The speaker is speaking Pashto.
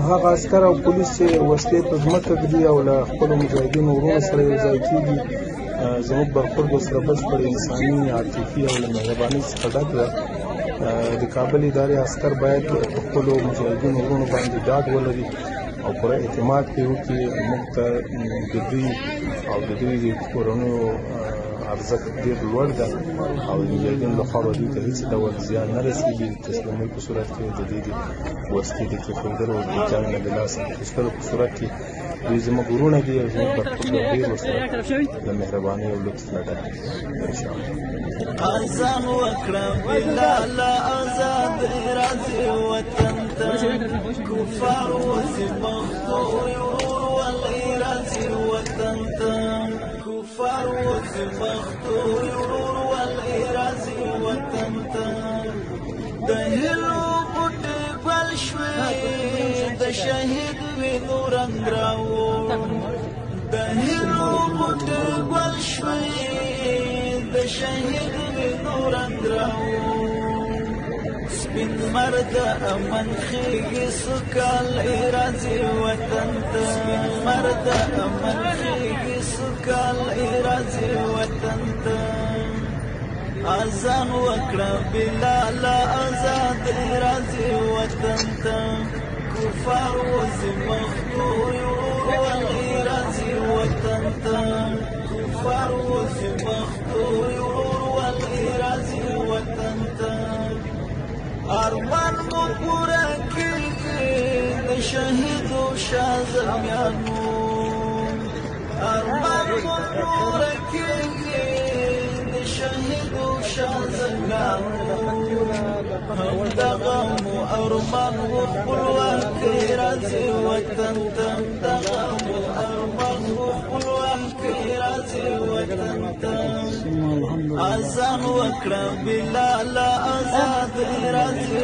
هغه عسکر او پولیس چې وسلې په ځمکه ږدي او له خپلو مجاهدینو وروڼو سره یو ځای کېږي، زموږ برخورد ورسره بشپړ انساني، عاطفي او له مهربانۍ څخه ډک ده. د کابل ادارې عسکر باید په خپلو مجاهدینو وروڼو باندې ډاډ ولري او پوره اعتماد پرې وکړي. موږ ته د دوی او د دوی د کورنیو ارزښت ډېر لوړ ده او د مجاهدینو لخوا به دوی ته هېڅ ډول زیان نه رسېږي. د تسلیمۍ په صورت کې د دې د وسلې د کېښودلو او د جنګ نه د لاسه اخیستلو په صورت کې دوی زموږ وروڼه دي او زموږ برخورد به ډېر ورسره له مهربانۍ او لطف نه ډک دي انشاءالله. اذان وکړه بلاله آزاد راځي وطن ته، کفار وځي مخته ورور ولې راځي وطن ته، کفار وځي مخته ورور ولې راځي وطن ته. د هیلو بوټي ګل شوې د شهید وینو رنګ راوړ، د هیلو بوټي ګل شوې د شهید وینو رنګ راوړ. سپین مرد امن خیږي سکال راځي وطن ته، سپین مرد امن خیږي سکال راځي وطن ته. اذان وکړه بلال آزاد راځي وطن ته، کفار وځي مخته ولې راځي وطن ته، کفار وځي مخته ولې راځي وطن ته. ارمان مو پوره کېږي د شهیدو شازمیانو، ارمان مو پوره کېږي د شهیدو شازمیانو. همدغه مو ارمان و خپلواکۍ راځي وطن ته، همدغه مو ارمان و خپلواکۍ راځي وطن ته. اذان وکړه بلال آزاد راځي